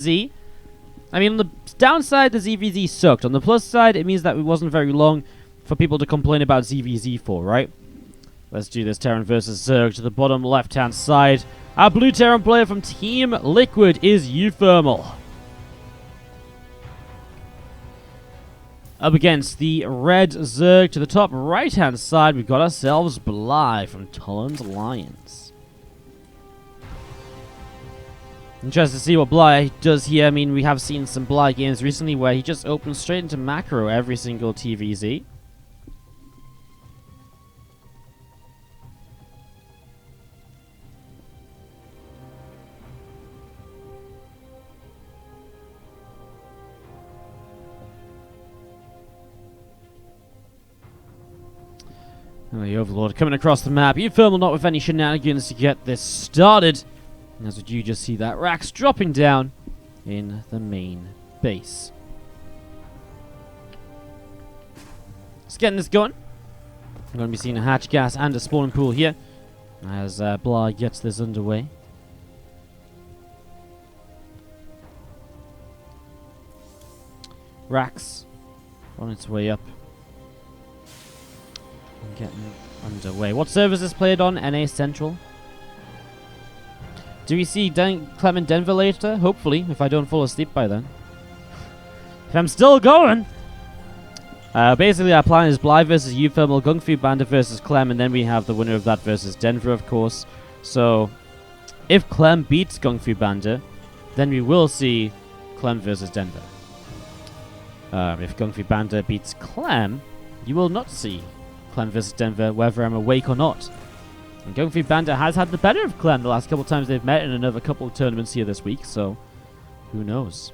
Z. I mean, on the downside, the ZVZ sucked. On the plus side, it means that it wasn't very long for people to complain about ZVZ for, right? Let's do this Terran versus Zerg to the bottom left-hand side. Our blue Terran player from Team Liquid is uThermal. Up against the red Zerg to the top right-hand side, we've got ourselves Bly from Tullen's Lions. Interested to see what Bly does here. I mean, we have seen some Bly games recently where he just opens straight into macro every single TvZ. Oh, the Overlord coming across the map. uThermal not with any shenanigans to get this started. And as you just see that Rax dropping down in the main base. Let's get this going. I'm going to be seeing a hatch gas and a spawning pool here as Bly gets this underway. Rax on its way up. And getting underway. What server is this played on? NA Central. Do we see Clem in Denver later? Hopefully, if I don't fall asleep by then. If I'm still going! Basically, our plan is Bly versus uThermal, Gung Fu Banda versus Clem, and then we have the winner of that versus Denver, of course. So, if Clem beats Gung Fu Banda, then we will see Clem versus Denver. If Gung Fu Banda beats Clem, you will not see Clem versus Denver, whether I'm awake or not. And Gung Fu Banda has had the better of Clem the last couple of times they've met in another couple of tournaments here this week, so who knows.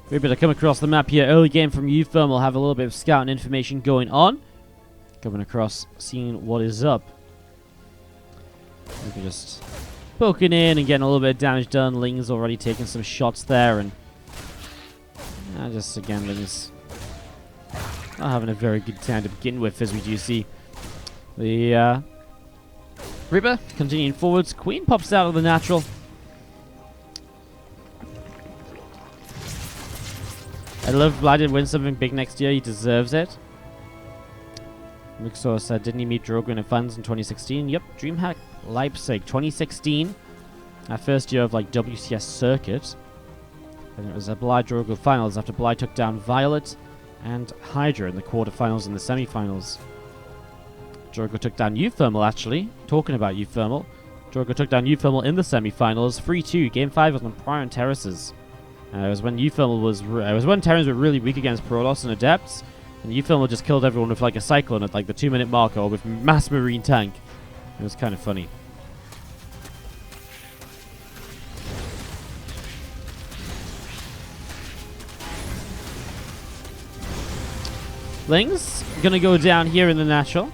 We're to come across the map here. Early game from uThermal. Have a little bit of scouting information going on. Coming across, seeing what is up. We're just poking in and getting a little bit of damage done. Ling's already taking some shots there, and just again, Ling's not having a very good time to begin with, as we do see the Reaper continuing forwards. Queen pops out of the natural. I love Bly did win something big next year. He deserves it. Mixor said, didn't he meet Drogo in the finals in 2016? Yep, DreamHack Leipzig 2016. Our first year of like WCS circuit. And it was a Bly Drogo finals after Bly took down Violet and Hydra in the quarterfinals and the semifinals. Drogo took down uThermal, actually. Talking about uThermal. Drogo took down uThermal in the semifinals. 3-2. Game 5 was on Prior and Terraces. It was when uThermal was... it was when Terrans were really weak against Protoss and Adepts. And uThermal just killed everyone with like a Cyclone at like the 2-minute marker or with mass Marine tank. It was kind of funny. Ling's gonna go down here in the natural.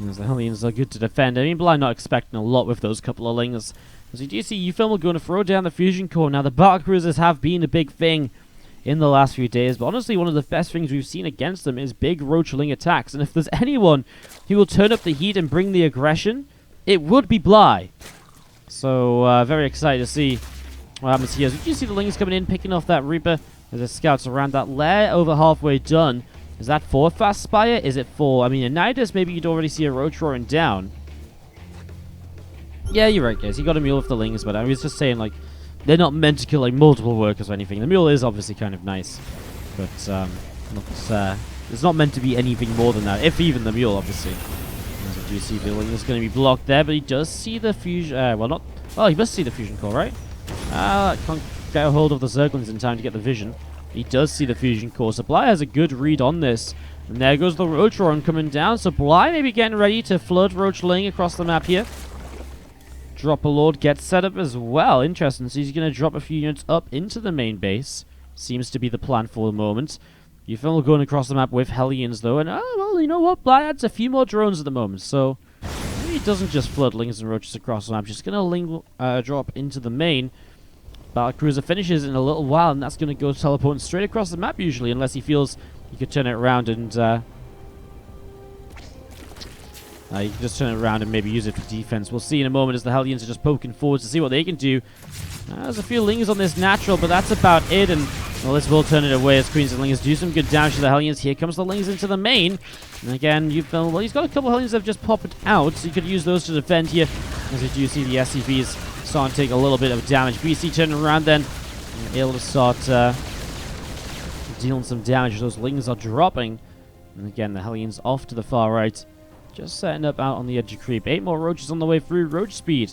As the Hellions are good to defend. I mean, Bly not expecting a lot with those couple of Lings. As you do see uThermal going to throw down the fusion core. Now, the battle cruisers have been a big thing in the last few days, but honestly, one of the best things we've seen against them is big Roach Ling attacks. And if there's anyone who will turn up the heat and bring the aggression, it would be Bly. So, very excited to see what happens here. As you do see the Lings coming in, picking off that Reaper as the scouts around that lair, over halfway done. Is that for Fast Spire? Is it for... I mean, in Nidus, maybe you'd already see a Roach roaring down. Yeah, you're right, guys. You got a mule with the Lings, but I was just saying, like, they're not meant to kill, like, multiple workers or anything. The mule is obviously kind of nice, but, it's not meant to be anything more than that, if even the mule, obviously. As you do see, the Ling is going to be blocked there, but he does see the fusion... well, not... Well, he must see the fusion core, right? Can't get a hold of the Zerglings in time to get the vision. He does see the fusion core. So Bly has a good read on this. And there goes the Roach Roaring coming down. So Bly may be getting ready to flood Roach Ling across the map here. Dropper Lord gets set up as well. Interesting. So he's going to drop a few units up into the main base. Seems to be the plan for the moment. uThermal going across the map with Hellions though. And, oh, well, you know what? Bly adds a few more drones at the moment. So maybe he doesn't just flood Lings and Roaches across the map. Just going to drop into the main. Battlecruiser finishes in a little while, and that's going to go teleporting straight across the map usually, unless he feels he could turn it around and You can just turn it around and maybe use it for defense. We'll see in a moment as the Hellions are just poking forwards to see what they can do. There's a few Lings on this natural, but that's about it. And, well, this will turn it away as Queens and Lings do some good damage to the Hellions. Here comes the Lings into the main. And again, well, he's got a couple of Hellions that have just popped out, so you could use those to defend here. As you do see the SCVs starting to take a little bit of damage. BC turning around then, and able to start dealing some damage. Those Lings are dropping. And again, the Hellions off to the far right. Just setting up out on the edge of creep. 8 more Roaches on the way through. Roach speed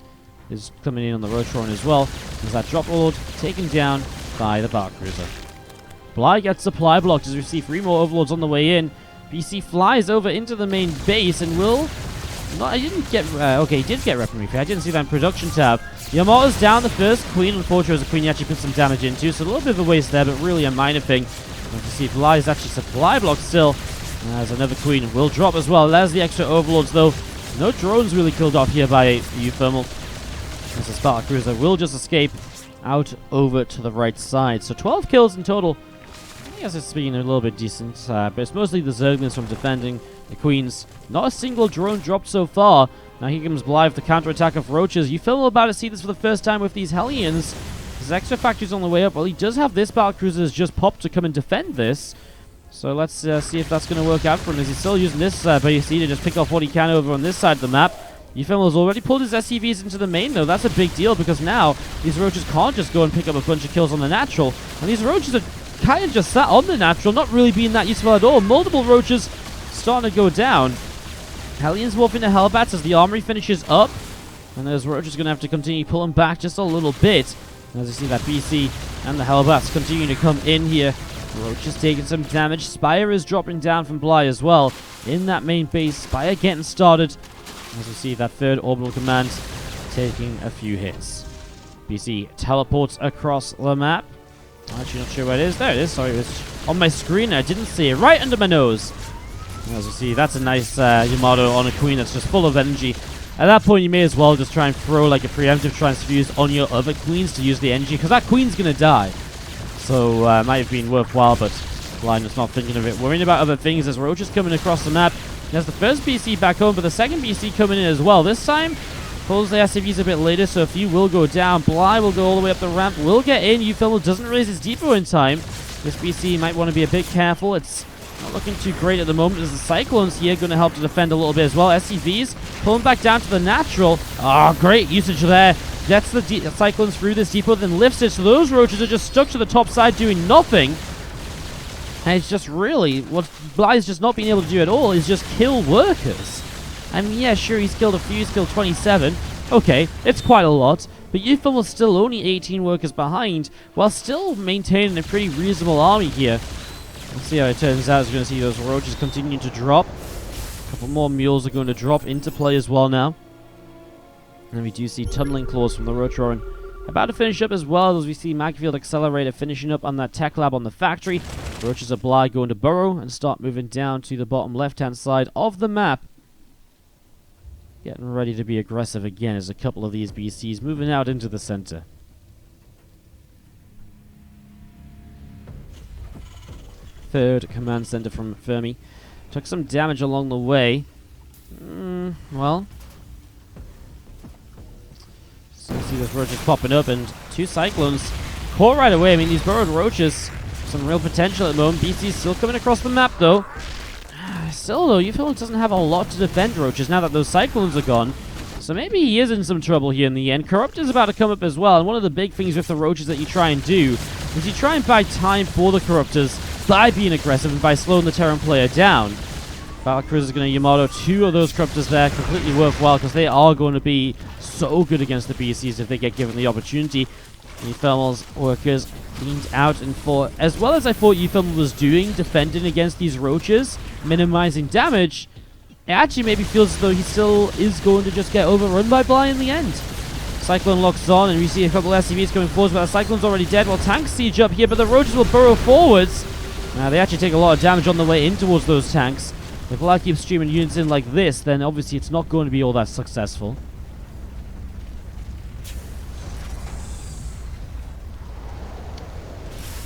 is coming in on the Roachron as well. As that drop lord taken down by the Bark Cruiser. Bly gets supply blocked as we see 3 more Overlords on the way in. BC flies over into the main base and will... I didn't get... okay, he did get weaponry. I didn't see that in production tab. Yamato's down the first Queen. Unfortunately, it was a Queen he actually put some damage into, so a little bit of a waste there, but really a minor thing. You see Bly is actually supply blocked still. As another Queen will drop as well. There's the extra Overlords, though. No drones really killed off here by uThermal. As the Sparta Cruiser will just escape out over to the right side. So 12 kills in total. I guess it's been a little bit decent. But it's mostly the Zerglings from defending the Queens. Not a single drone dropped so far. Now here comes Bly with the counterattack of Roaches. uThermal about to see this for the first time with these Hellions. His extra factories on the way up. Well, he does have this Sparta Cruiser has just popped to come and defend this. So let's see if that's going to work out for him, as he's still using this BC to just pick off what he can over on this side of the map. uThermal's already pulled his SCVs into the main, though. That's a big deal, because now these Roaches can't just go and pick up a bunch of kills on the natural. And these Roaches are kind of just sat on the natural, not really being that useful at all. Multiple Roaches starting to go down. Hellions morphing to Hellbats as the armory finishes up. And those Roaches going to have to continue pulling back just a little bit. As you see that BC and the Hellbats continue to come in here. Roach is taking some damage. Spire is dropping down from Bly as well. In that main base, Spire getting started. As we see that third orbital command taking a few hits. BC teleports across the map. I'm actually not sure where it is. There it is. Sorry, it was on my screen. I didn't see it. Right under my nose. As we see, that's a nice Yamato on a Queen that's just full of energy. At that point, you may as well just try and throw like a preemptive transfuse on your other Queens to use the energy, because that Queen's going to die. So it might have been worthwhile, but Blind is not thinking of it. Worrying about other things as Roach is coming across the map. He has the first BC back home, but the second BC coming in as well. This time, pulls the SCVs a bit later, so a few will go down. Bly will go all the way up the ramp, will get in. uThermal doesn't raise his depot in time. This BC might want to be a bit careful. It's not looking too great at the moment, as the Cyclones here going to help to defend a little bit as well. SCVs pulling back down to the natural. Oh, great usage there. Gets the Cyclones through this depot, then lifts it. So those Roaches are just stuck to the top side doing nothing. And it's just really, what Bly's just not being able to do at all is just kill workers. I mean, yeah, sure, he's killed a few. He's killed 27. Okay, it's quite a lot. But uThermal's still only 18 workers behind, while still maintaining a pretty reasonable army here. Let's see how it turns out. We're going to see those Roaches continuing to drop. A couple more mules are going to drop into play as well now. And we do see Tunneling Claws from the Roachroaring about to finish up as well, as we see Magfield Accelerator finishing up on that tech lab on the factory. Roaches of Bly going to burrow and start moving down to the bottom left-hand side of the map. Getting ready to be aggressive again as a couple of these BCs moving out into the center. Third command center from Fermi. Took some damage along the way. Well... So you see those Roaches popping up, and 2 Cyclones caught right away. I mean, these burrowed Roaches, some real potential at the moment. BC's still coming across the map, though. Still, though, uThermal doesn't have a lot to defend Roaches now that those Cyclones are gone. So maybe he is in some trouble here in the end. Corrupt is about to come up as well, and one of the big things with the Roaches that you try and do is you try and buy time for the Corruptors by being aggressive and by slowing the Terran player down. Valkyrie is going to Yamato 2 of those Corruptors there, completely worthwhile, because they are going to be so good against the BCs if they get given the opportunity. uThermal's workers cleaned out and fought, as well as I thought uThermal was doing, defending against these Roaches, minimizing damage. It actually maybe feels as though he still is going to just get overrun by Bly in the end. Cyclone locks on, and we see a couple of SCVs coming forwards, but the Cyclone's already dead. Well, tanks siege up here, but the Roaches will burrow forwards. They actually take a lot of damage on the way in towards those tanks. If Bly keeps streaming units in like this, then obviously it's not going to be all that successful.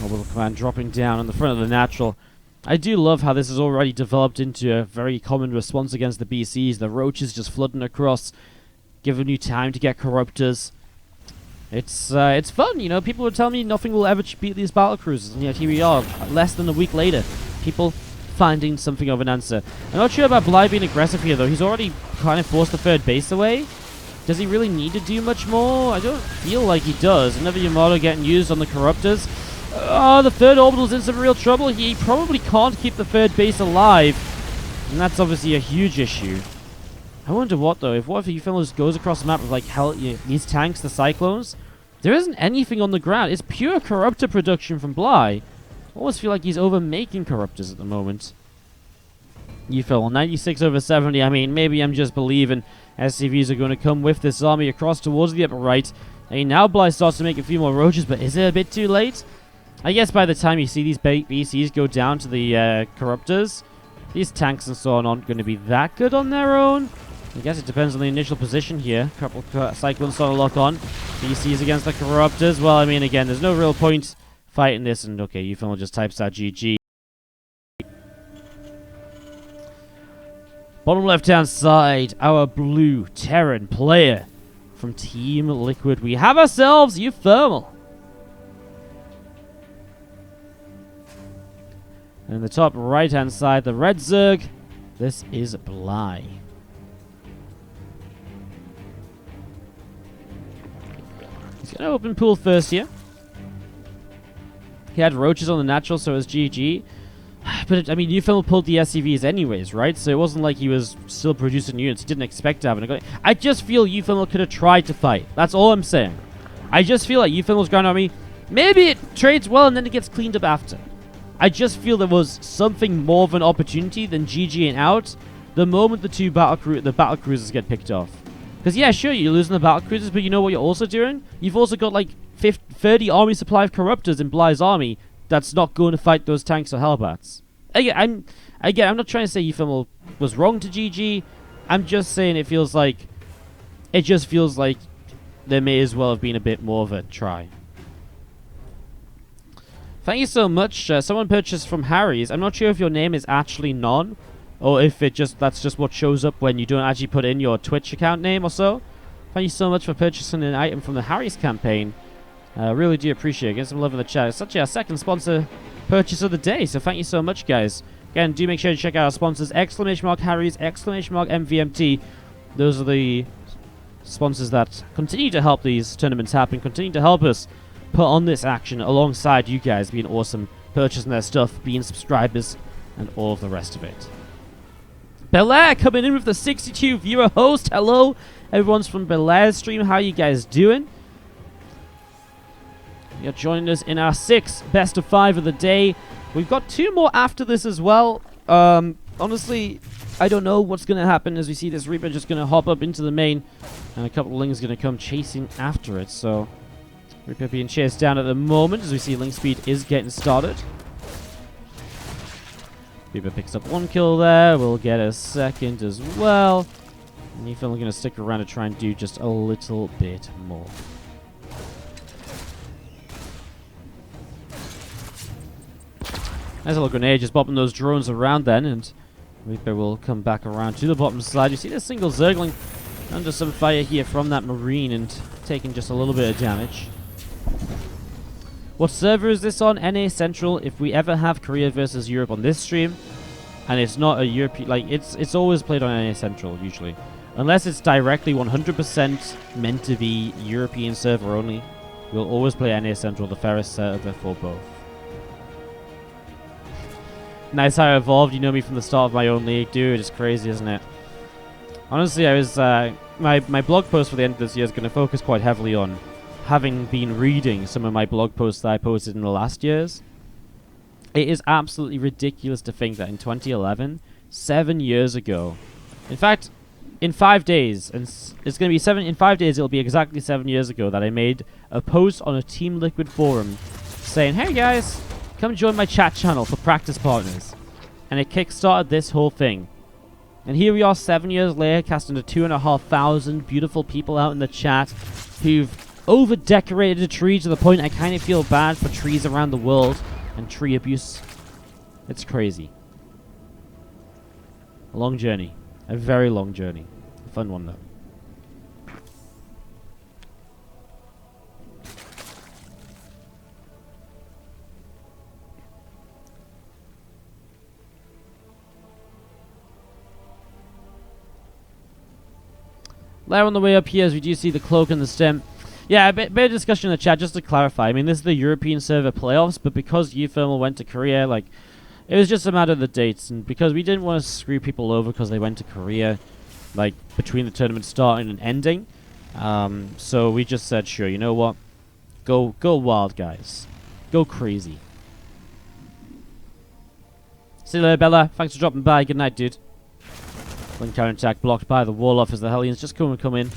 Orbital command dropping down on the front of the natural. I do love how this has already developed into a very common response against the BCs. The roaches just flooding across, giving you time to get corruptors. It's fun, you know. People would tell me nothing will ever beat these battle cruisers, and yet here we are, less than a week later. People finding something of an answer. I'm not sure about Bly being aggressive here, though. He's already kind of forced the third base away. Does he really need to do much more? I don't feel like he does. Another Yamato getting used on the corruptors. Oh, the third orbital's in some real trouble. He probably can't keep the third base alive, and that's obviously a huge issue. I wonder what though. What if uThermal just goes across the map with like these tanks, the Cyclones? There isn't anything on the ground. It's pure corruptor production from Bly. I almost feel like he's over-making corruptors at the moment. uThermal 96 over 70. I mean, maybe I'm just believing SCVs are going to come with this army across towards the upper right. I mean, now Bly starts to make a few more roaches, but is it a bit too late? I guess by the time you see these BCs go down to the corruptors, these tanks and so on aren't going to be that good on their own. I guess it depends on the initial position here. A couple Cyclones sort of lock on. BCs against the corruptors. Well, I mean, again, there's no real point fighting this. And okay, uThermal just types out GG. Bottom left-hand side, our blue Terran player from Team Liquid. We have ourselves uThermal. And in the top right-hand side, the red Zerg. This is Bly. He's going to open pool first here. He had roaches on the natural, so it was GG. But, I mean, uThermal pulled the SCVs anyways, right? So it wasn't like he was still producing units. He didn't expect to have it. I just feel uThermal could have tried to fight. That's all I'm saying. I just feel like uThermal's ground army, maybe it trades well and then it gets cleaned up after. I just feel there was something more of an opportunity than GGing out the moment the battle cruisers get picked off. Because, yeah, sure, you're losing the battle cruisers, but you know what you're also doing? You've also got, like, 30 army supply of corruptors in Bly's army that's not going to fight those tanks or hellbats. Again, I'm not trying to say uThermal was wrong to GG. I'm just saying it just feels like there may as well have been a bit more of a try. Thank you so much. Someone purchased from Harry's. I'm not sure if your name is actually Non, or if that's just what shows up when you don't actually put in your Twitch account name or so. Thank you so much for purchasing an item from the Harry's campaign. Really do appreciate it. Get some love in the chat. It's such a second sponsor purchase of the day, so thank you so much, guys. Again, do make sure to check out our sponsors, ! Harry's, ! MVMT. Those are the sponsors that continue to help these tournaments happen, continue to help us put on this action alongside you guys being awesome, purchasing their stuff, being subscribers, and all of the rest of it. Belair coming in with the 62 viewer host. Hello, everyone's from Belair's stream. How you guys doing? You're joining us in our 6th best of 5 of the day. We've got 2 more after this as well. Honestly, I don't know what's going to happen as we see this Reaper just going to hop up into the main, and a couple of Lings going to come chasing after it. So Reaper being chased down at the moment as we see Ling speed is getting started. Reaper picks up 1 kill there. We'll get a second as well. And uThermal going to stick around to try and do just a little bit more. Nice little grenade, just bopping those drones around then, and Reaper will come back around to the bottom side. You see this single Zergling under some fire here from that Marine and taking just a little bit of damage. What server is this on? NA Central. If we ever have Korea versus Europe on this stream, and it's not a European, like, it's always played on NA Central, usually. Unless it's directly 100% meant to be European server only, we'll always play NA Central, the fairest server for both. Nice how I evolved. You know me from the start of my own league. Dude, it's crazy, isn't it? Honestly, I was my blog post for the end of this year is going to focus quite heavily on having been reading some of my blog posts that I posted in the last years. It is absolutely ridiculous to think that in 2011, 7 years ago, in fact, in 5 days, and it's going to be in 5 days, it'll be exactly 7 years ago that I made a post on a Team Liquid forum saying, hey guys, come join my chat channel for practice partners. And it kickstarted this whole thing. And here we are 7 years later, casting to 2,500 beautiful people out in the chat who've over-decorated a tree to the point I kind of feel bad for trees around the world and tree abuse. It's crazy. A long journey. A very long journey. A fun one, though. Later on the way up here, as we do see the cloak and the stem. Yeah, a bit of discussion in the chat, just to clarify. I mean, this is the European server playoffs, but because uThermal went to Korea, like, it was just a matter of the dates, and because we didn't want to screw people over because they went to Korea, like, between the tournament starting and ending, so we just said, sure, you know what? Go wild, guys. Go crazy. See you later, Bella. Thanks for dropping by. Good night, dude. One counterattack blocked by the wall off as the Hellions just come in.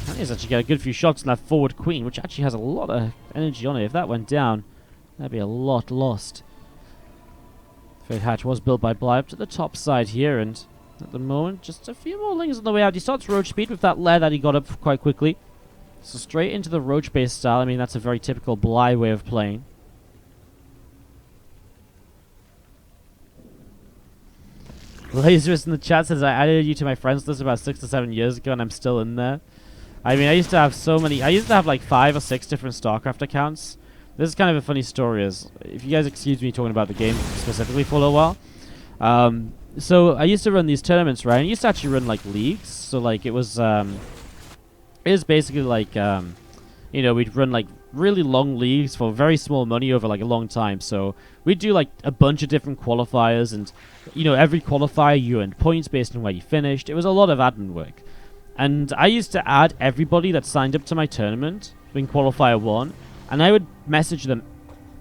Hellions actually got a good few shots on that forward queen, which actually has a lot of energy on it. If that went down, that'd be a lot lost. Third hatch was built by Bly up to the top side here, and at the moment, just a few more lings on the way out. He starts roach speed with that lair that he got up quite quickly. So straight into the roach-based style. I mean, that's a very typical Bly way of playing. Lazarus in the chat says, I added you to my friends list about 6 to 7 years ago and I'm still in there. I mean, I used to have so many. I used to have like 5 or 6 different StarCraft accounts. This is kind of a funny story. If you guys excuse me talking about the game specifically for a little while. So I used to run these tournaments, right? And I used to actually run like leagues. So like it was basically like, you know, we'd run like really long leagues for very small money over like a long time. So we'd do like a bunch of different qualifiers, and you know, every qualifier you earned points based on where you finished. It was a lot of admin work. And I used to add everybody that signed up to my tournament in qualifier 1, and I would message them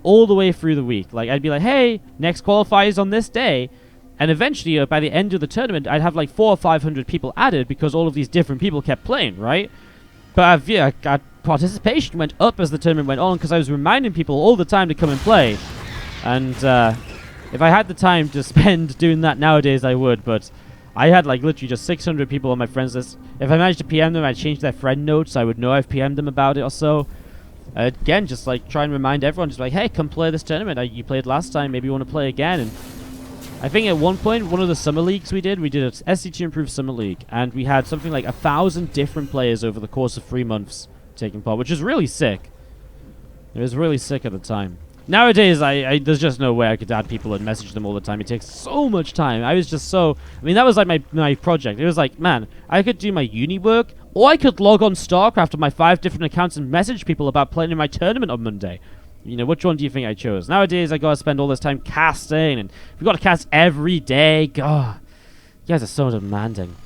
all the way through the week. Like, I'd be like, hey, next qualifier is on this day. And eventually, by the end of the tournament, I'd have like 400 or 500 people added because all of these different people kept playing, right? But participation went up as the tournament went on because I was reminding people all the time to come and play. And if I had the time to spend doing that nowadays, I would. But I had like literally just 600 people on my friends list. If I managed to PM them, I'd change their friend notes. I would know I've PM'd them about it or so. Again, just like try and remind everyone, just like, hey, come play this tournament. You played last time. Maybe you want to play again. And I think at one point, one of the summer leagues we did an SC2 Improved Summer League. And we had something like 1,000 different players over the course of 3 months taking part, which is really sick. It was really sick at the time. Nowadays, there's just no way I could add people and message them all the time. It takes so much time. I was just so... I mean, that was like my project. It was like, man, I could do my uni work, or I could log on StarCraft on my 5 different accounts and message people about playing in my tournament on Monday. You know, which one do you think I chose? Nowadays, I gotta spend all this time casting, and we've got to cast every day. God, you guys are so demanding.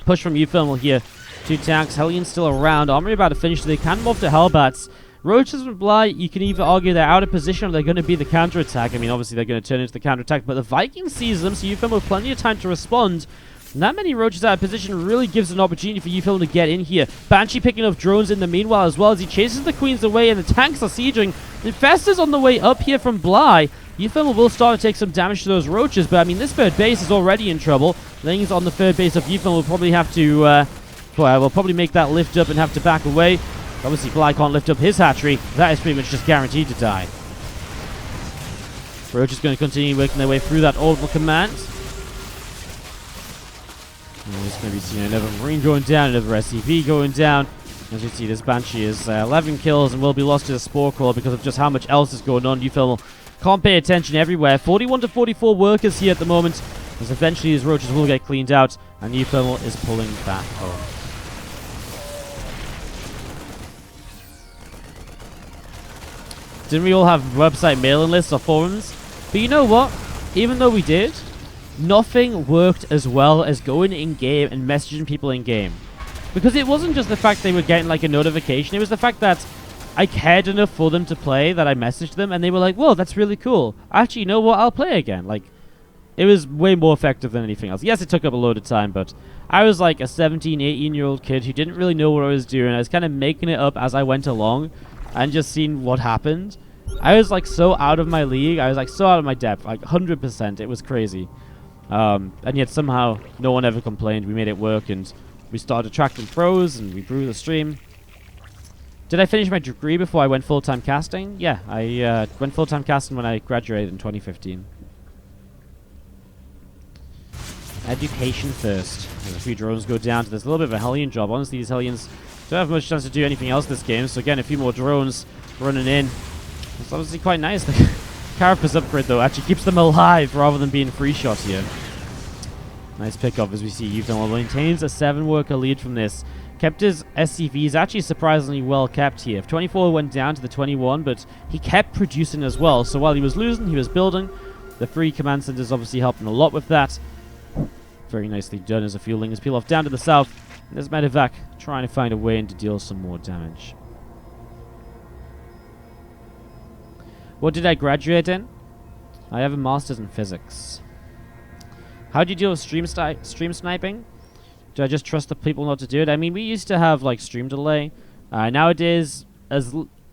Push from uThermal here. 2 tanks. Hellions still around. Armory about to finish. They can move to Hellbats. Roaches and Bly, you can either argue they're out of position or they're going to be the counterattack. I mean, obviously they're going to turn into the counterattack, but the Viking sees them, so uThermal with plenty of time to respond. And that many roaches out of position really gives an opportunity for uThermal to get in here. Banshee picking up drones in the meanwhile as well as he chases the queens away, and the tanks are sieging. Infestors on the way up here from Bly. uThermal will start to take some damage to those roaches, but I mean, this third base is already in trouble. Things on the third base of uThermal will probably have to, we'll probably make that lift up and have to back away. Obviously, Bly can't lift up his hatchery. That is pretty much just guaranteed to die. Roach is going to continue working their way through that orbital command. There's going to be seeing another Marine going down, another SCV going down. As you see, this Banshee is 11 kills and will be lost to the Spore Crawler because of just how much else is going on. uThermal can't pay attention everywhere. 41 to 44 workers here at the moment, as eventually his roaches will get cleaned out, and uThermal is pulling back home. Didn't we all have website mailing lists or forums? But you know what? Even though we did, nothing worked as well as going in-game and messaging people in-game. Because it wasn't just the fact they were getting like a notification, it was the fact that I cared enough for them to play that I messaged them and they were like, whoa, that's really cool. Actually, you know what? I'll play again. Like, it was way more effective than anything else. Yes, it took up a load of time, but I was like a 17, 18-year-old kid who didn't really know what I was doing. I was kind of making it up as I went along and just seeing what happened. I was like so out of my league. I was like so out of my depth, like 100%. It was crazy. And yet somehow no one ever complained. We made it work and we started attracting pros and we grew the stream. Did I finish my degree before I went full-time casting? Yeah, I went full-time casting when I graduated in 2015. Education first. There's a few drones go down. There's a little bit of a Hellion job. Honestly, these Hellions don't have much chance to do anything else this game. So again, a few more drones running in. It's obviously quite nice. The Carapace upgrade, though, actually keeps them alive rather than being free shot here. Nice pickup as we see uThermal maintains a 7-worker lead from this. Kept his SCVs actually surprisingly well kept here. 24 went down to the 21, but he kept producing as well. So while he was losing, he was building. The 3 command centers obviously helping a lot with that. Very nicely done as a few lingers peel off down to the south. And there's Medevac trying to find a way in to deal some more damage. What did I graduate in? I have a master's in physics. How do you deal with stream sniping? Do I just trust the people not to do it? I mean, we used to have like stream delay. Nowadays,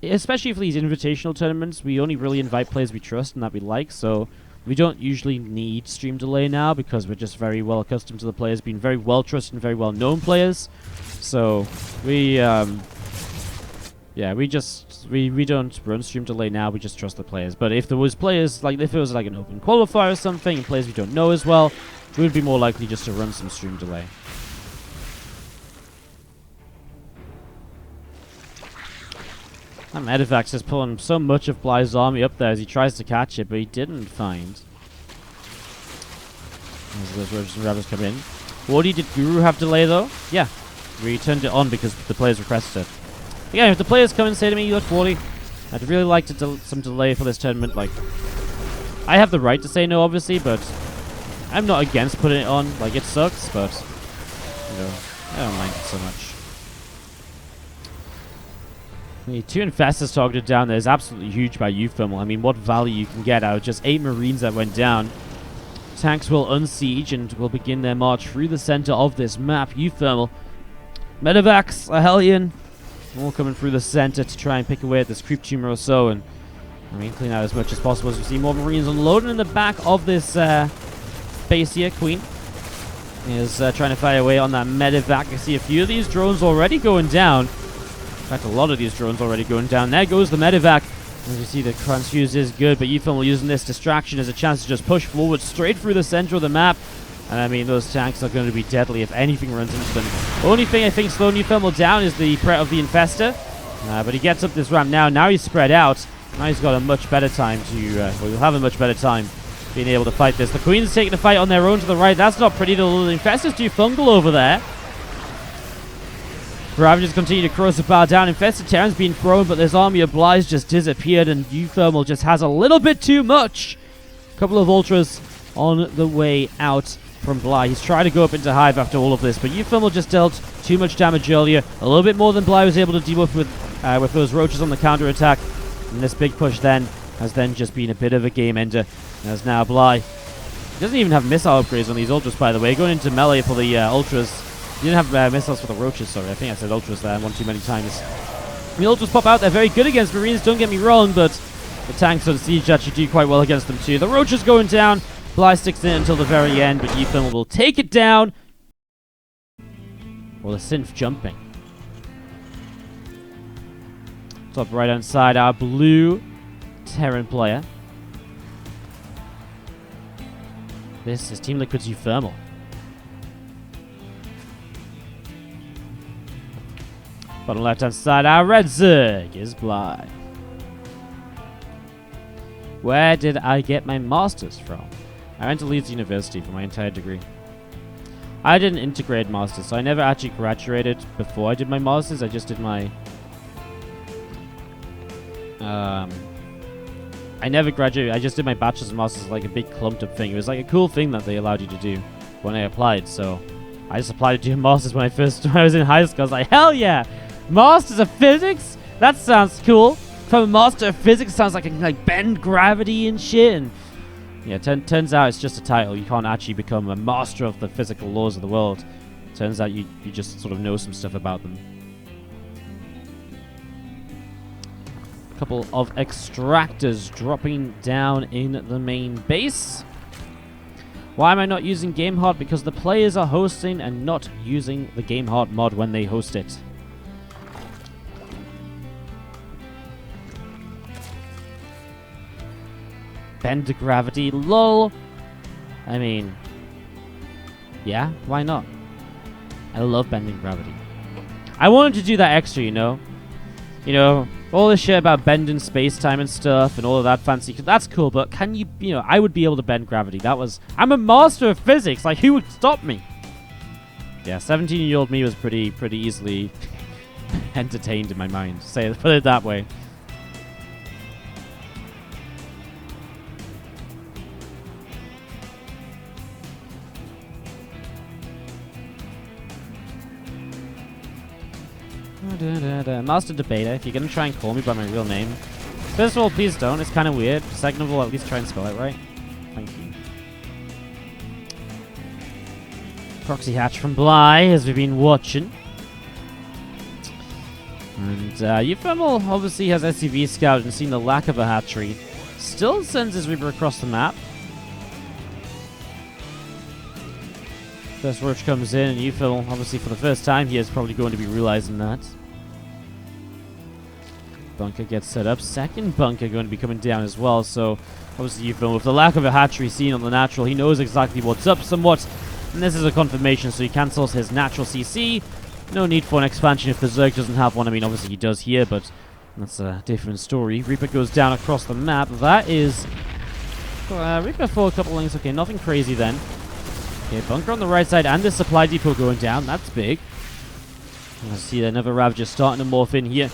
especially for these invitational tournaments, we only really invite players we trust and that we like. So we don't usually need stream delay now because we're just very well accustomed to the players being very well trusted and very well known players. So we don't run stream delay now. We just trust the players. But if there was players, like if it was like an open qualifier or something, and players we don't know as well, we would be more likely just to run some stream delay. That Medevac is pulling so much of Bly's army up there as he tries to catch it, but he didn't find. As those Roaches and Rebels come in. Wardy, did Guru have delay though? Yeah. We turned it on because the players requested it. Again, if the players come and say to me, look, Wardy, I'd really like to some delay for this tournament, like, I have the right to say no, obviously, but I'm not against putting it on. Like, it sucks, but, you know, I don't mind it so much. The 2 infestors targeted down there is absolutely huge by uThermal. I mean, what value you can get out of just 8 Marines that went down. Tanks will unsiege and will begin their march through the center of this map. uThermal, Medevacs, a Hellion, all coming through the center to try and pick away at this creep tumor or so, and I mean, clean out as much as possible as we see more Marines unloading in the back of this base here. Queen is trying to fire away on that Medevac. I see a few of these drones already going down. In fact, a lot of these drones already going down. There goes the Medevac. As you see, the transfuse is good, but uThermal using this distraction as a chance to just push forward straight through the center of the map. And I mean, those tanks are going to be deadly if anything runs into them. The only thing I think slowing uThermal down is the threat of the Infestor. But he gets up this ramp now. Now he's spread out. Now he's got a much better time to... well, he'll have a much better time being able to fight this. The Queen's taking the fight on their own to the right. That's not pretty. The Infestors do fungal over there. Ravages continue to cross the bar down. Infested Terran's being thrown, but this army of Bly's just disappeared, and uThermal just has a little bit too much. A couple of Ultras on the way out from Bly. He's trying to go up into Hive after all of this, but uThermal just dealt too much damage earlier. A little bit more than Bly was able to deal with those Roaches on the counter-attack. And this big push then has then just been a bit of a game ender. As now Bly, he doesn't even have missile upgrades on these Ultras, by the way. Going into melee for the Ultras. He didn't have missiles for the Roaches, sorry. I think I said Ultras there one too many times. The Ultras pop out. They're very good against Marines, don't get me wrong, but the tanks on Siege actually do quite well against them too. The Roaches going down. Bly sticks in until the very end, but uThermal will take it down. Or the Synth jumping. Top right hand side, our blue Terran player. This is Team Liquid's uThermal. Bottom left hand side, our red Zerg is Bly. Where did I get my master's from? I went to Leeds University for my entire degree. I did an integrated master's, so I never actually graduated before I did my master's. I just did my... I never graduated. I just did my bachelor's and master's, like a big clumped up thing. It was like a cool thing that they allowed you to do when I applied, so I just applied to do a master's when I was in high school. I was like, hell yeah! Masters of Physics? That sounds cool. From a Master of Physics, sounds like I can like bend gravity and shit. And yeah, turns out it's just a title. You can't actually become a master of the physical laws of the world. Turns out you just sort of know some stuff about them. A couple of extractors dropping down in the main base. Why am I not using GameHard? Because the players are hosting and not using the GameHard mod when they host it. bend the gravity. Lol. I mean, yeah, why not? I love bending gravity. I wanted to do that extra, you know? You know, all this shit about bending space-time and stuff and all of that fancy, that's cool, but can you, you know, I would be able to bend gravity. I'm a master of physics, like, who would stop me? Yeah, 17-year-old me was pretty easily entertained in my mind, put it that way. Master Debater, if you're going to try and call me by my real name, first of all, please don't. It's kind of weird. Second of all, at least try and spell it right. Thank you. Proxy hatch from Bly, as we've been watching. And uThermal obviously has SCV scouted and seen the lack of a hatchery. Still sends his Reaper across the map. First Roach comes in, and uThermal, obviously for the first time, he is probably going to be realizing that. Bunker gets set up. Second bunker going to be coming down as well, so obviously uThermal, with the lack of a hatchery seen on the natural, he knows exactly what's up somewhat, and this is a confirmation, so he cancels his natural CC. No need for an expansion if the Zerg doesn't have one. I mean, obviously he does here, but that's a different story. Reaper goes down across the map. That is Reaper for a couple links. Okay, nothing crazy then. Okay, bunker on the right side and the supply depot going down. That's big. I see another Ravager starting to morph in here.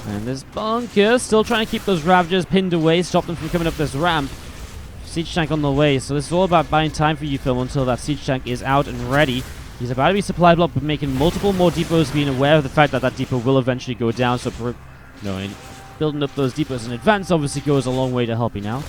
And this bunker still trying to keep those Ravagers pinned away, stop them from coming up this ramp. Siege tank on the way. So this is all about buying time for uThermal until that siege tank is out and ready. He's about to be supply blocked, but making multiple more depots, being aware of the fact that that depot will eventually go down. So building up those depots in advance obviously goes a long way to helping out.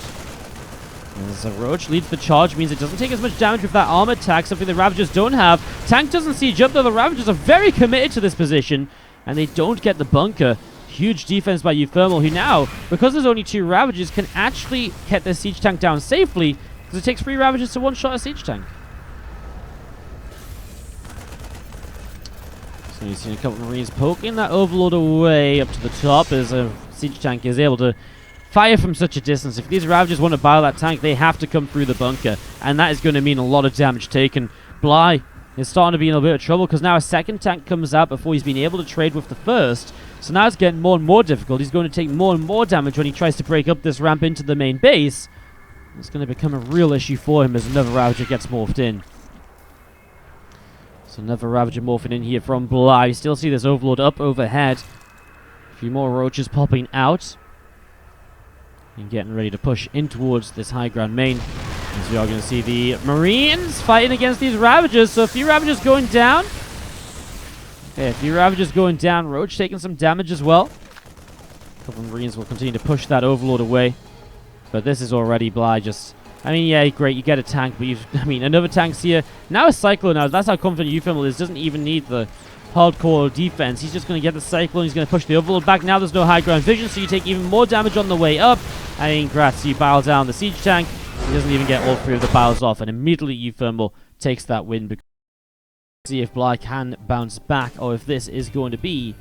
As a Roach leads the charge, means it doesn't take as much damage with that armor tag, something the Ravagers don't have. Tank doesn't siege up, though. The Ravagers are very committed to this position, and they don't get the bunker. Huge defense by uThermal, who now, because there's only 2 Ravagers, can actually get their siege tank down safely, because it takes 3 Ravagers to one-shot a siege tank. So you've seen a couple of Marines poking that Overlord away up to the top, as a siege tank is able to fire from such a distance. If these Ravagers want to battle that tank, they have to come through the bunker, and that is going to mean a lot of damage taken. Bly is starting to be in a bit of trouble, because now a second tank comes out before he's been able to trade with the first. So now it's getting more and more difficult. He's going to take more and more damage when he tries to break up this ramp into the main base. It's going to become a real issue for him as another Ravager gets morphed in. So another Ravager morphing in here from Bly. You still see this Overlord up overhead. A few more Roaches popping out. And getting ready to push in towards this high ground main. As we are going to see the Marines fighting against these Ravagers. So a few Ravagers going down. Okay, a few Ravagers going down. Roach taking some damage as well. A couple of Marines will continue to push that Overlord away. But this is already Bly just... I mean, yeah, great, you get a tank, but another tank's here. Now a Cyclone now. That's how confident uThermal is. Doesn't even need the hardcore defense. He's just going to get the Cyclone. He's going to push the Overlord back. Now there's no high ground vision, so you take even more damage on the way up. And congrats, you battle down the siege tank. He doesn't even get all 3 of the battles off, and immediately uThermal takes that win. Because see if Bly can bounce back, or if this is going to be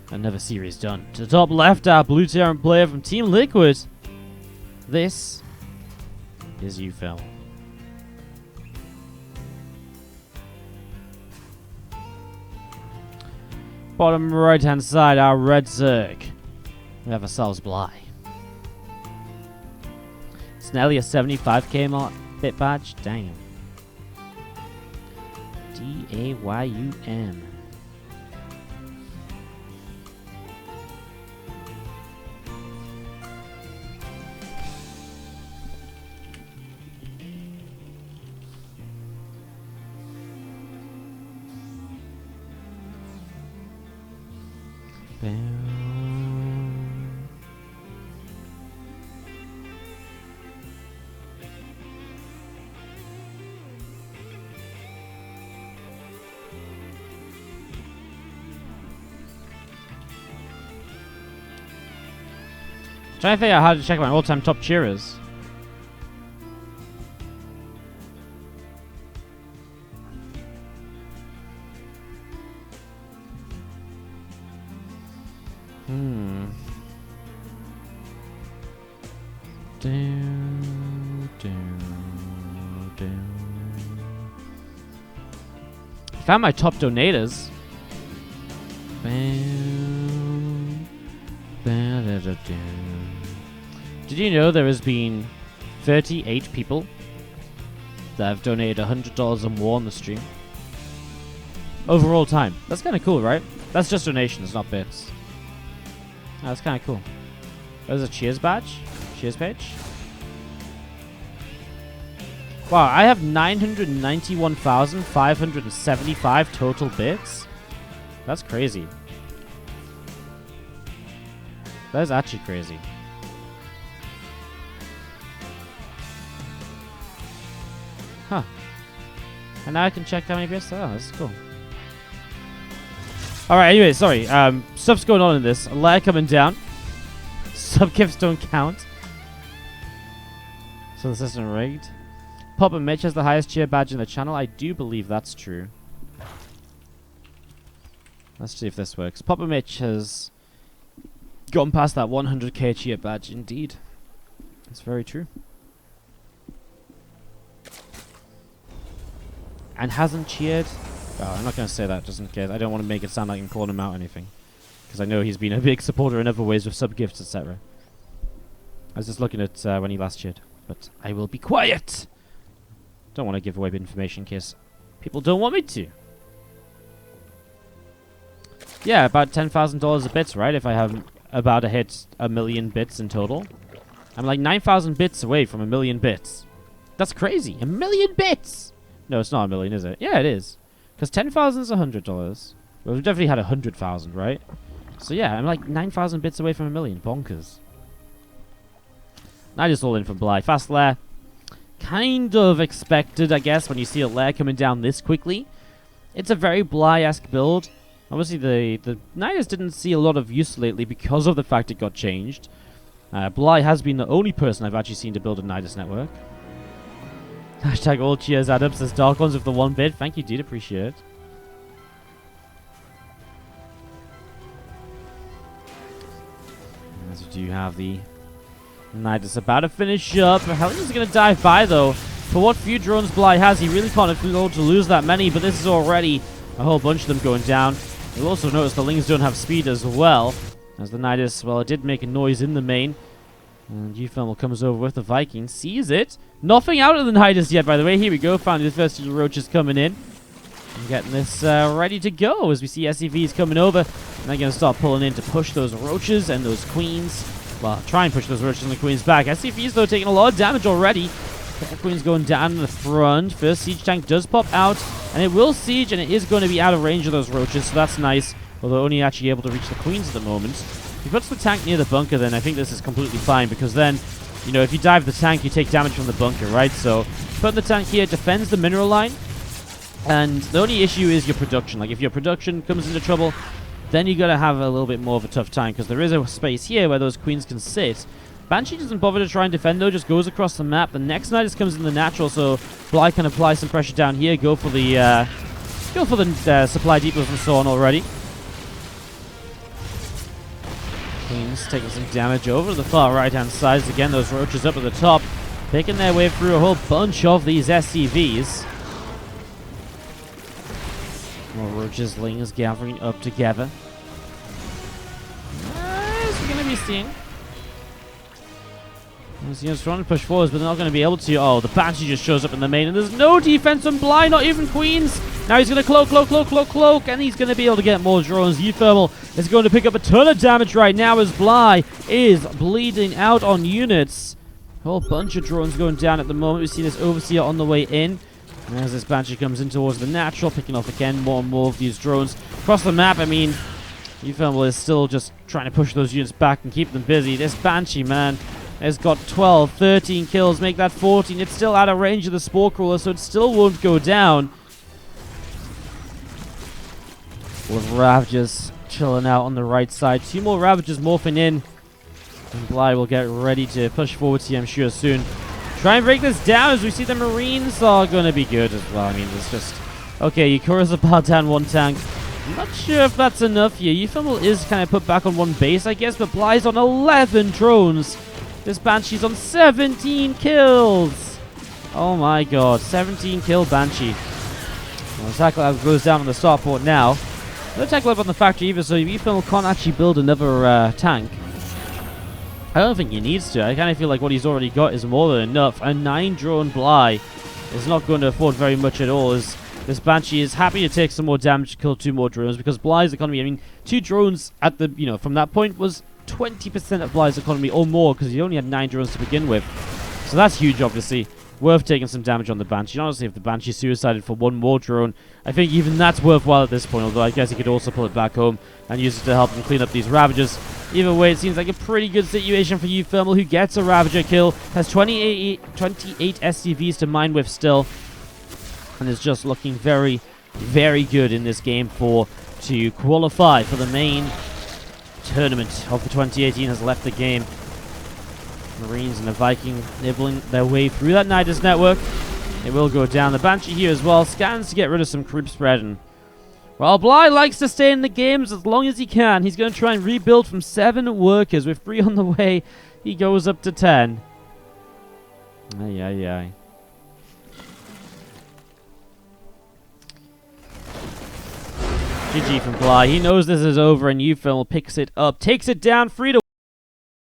another series done. To the top left, our Blue Terran player from Team Liquid. This is uThermal. Bottom right hand side, our Red Zerg. We have ourselves Bly. It's nearly a 75k bit badge. Damn. DAYUM. Trying to figure out how to check my all-time top cheerers. Damn. Found my top donators. Did you know there has been 38 people that have donated $100 or more on the stream? Overall time. That's kind of cool, right? That's just donations, not bits. Oh, that's kind of cool. There's a cheers badge. Cheers page. Wow, I have 991,575 total bits. That's crazy. That is actually crazy. Huh. And now I can check how many bits. Oh, this is cool. Alright, anyway, sorry. Stuff's going on in this. A layer coming down. Sub gifts don't count. So the system rigged. Pop and Mitch has the highest cheer badge in the channel. I do believe that's true. Let's see if this works. Pop and Mitch has gone past that 100k cheer badge. Indeed. That's very true. And hasn't cheered. Oh, I'm not going to say that just in case. I don't want to make it sound like I'm calling him out or anything. Because I know he's been a big supporter in other ways with sub-gifts, etc. I was just looking at when he last cheered. But I will be quiet! Don't want to give away information in case people don't want me to. Yeah, about $10,000 a bits, right? If I have about to hit 1 million bits in total. I'm like 9,000 bits away from 1 million bits. That's crazy. 1 million bits! No, it's not 1 million, is it? Yeah, it is. Because 10,000 is $100. Well, we've definitely had 100,000, right? So yeah, I'm like 9,000 bits away from 1 million. Bonkers. I just all in from Bly. Fast lair. Kind of expected, I guess, when you see a lair coming down this quickly. It's a very Bly-esque build. Obviously, the Nidus didn't see a lot of use lately because of the fact it got changed. Bly has been the only person I've actually seen to build a Nidus network. Hashtag all cheers add up, says Dark Ones with the 1 bit. Thank you, dude. Appreciate it. As we do have the Nidus about to finish up. Hellion's going to dive by, though. For what few drones Bly has, he really can't afford to lose that many, but this is already a whole bunch of them going down. You'll also notice the Lings don't have speed as well, as the Nidus, well, it did make a noise in the main. And uThermal comes over with the Viking, sees it. Nothing out of the Nidus yet, by the way. Here we go, found the first two roaches coming in. And getting this ready to go as we see SCVs coming over. And they're going to start pulling in to push those roaches and those queens. Well, try and push those roaches and the queens back. SCVs, though, taking a lot of damage already. Couple queens going down in the front. First siege tank does pop out. And it will siege, and it is going to be out of range of those roaches, so that's nice. Although only actually able to reach the queens at the moment. If he puts the tank near the bunker, then I think this is completely fine, because then, you know, if you dive the tank, you take damage from the bunker, right? So, putting the tank here defends the mineral line. And the only issue is your production. Like, if your production comes into trouble, then you got to have a little bit more of a tough time, because there is a space here where those queens can sit. Banshee doesn't bother to try and defend, though, just goes across the map. The next Nidus comes in the natural, so Bly can apply some pressure down here, go for the supply depots and so on already. Queens taking some damage over to the far right-hand side. Again, those roaches up at the top, picking their way through a whole bunch of these SCVs. More roaches, Lings gathering up together. As we're going to be seeing. He's trying to push forwards, but they're not going to be able to. Oh, the Banshee just shows up in the main, and there's no defense on Bly, not even queens. Now he's going to cloak, and he's going to be able to get more drones. uThermal is going to pick up a ton of damage right now as Bly is bleeding out on units. A whole bunch of drones going down at the moment. We see this Overseer on the way in. And as this Banshee comes in towards the natural, picking off again more and more of these drones across the map. I mean, uThermal is still just trying to push those units back and keep them busy. This Banshee, man, has got 12, 13 kills, make that 14. It's still out of range of the Spore Crawler, so it still won't go down. With Ravagers chilling out on the right side. 2 more Ravagers morphing in. And Bly will get ready to push forward here, I'm sure, soon. Try and break this down as we see the Marines are going to be good as well. I mean, there's just... Okay, Yukura's about down 1 tank. I'm not sure if that's enough here. uThermal is kind of put back on 1 base, I guess, but Bly's on 11 drones. This Banshee's on 17 kills. Oh my god, 17 kill Banshee. Well, Tackle Lab goes down on the starport now. No Tackle Lab on the factory either, so uThermal can't actually build another tank. I don't think he needs to. I kind of feel like what he's already got is more than enough. A 9-drone Bly is not going to afford very much at all, as this Banshee is happy to take some more damage to kill 2 more drones, because Bly's economy, I mean, 2 drones at the, from that point was 20% of Bly's economy or more, because he only had 9 drones to begin with. So that's huge, obviously. Worth taking some damage on the Banshee. Honestly, if the Banshee suicided for 1 more drone, I think even that's worthwhile at this point, although I guess he could also pull it back home and use it to help him clean up these Ravagers. Either way, it seems like a pretty good situation for uThermal, who gets a Ravager kill, has 28 SCVs to mine with still, and is just looking very, very good in this game 4 to qualify for the main tournament of the 2018. Has left the game. Marines and the Viking nibbling their way through that Nidus network. It will go down. The Banshee here as well scans to get rid of some creep spread. And while Bly likes to stay in the games as long as he can, he's going to try and rebuild from 7 workers. With 3 on the way, he goes up to 10. Ay, ay, ay. GG from Bly. He knows this is over, and uThermal picks it up, takes it down 3-1.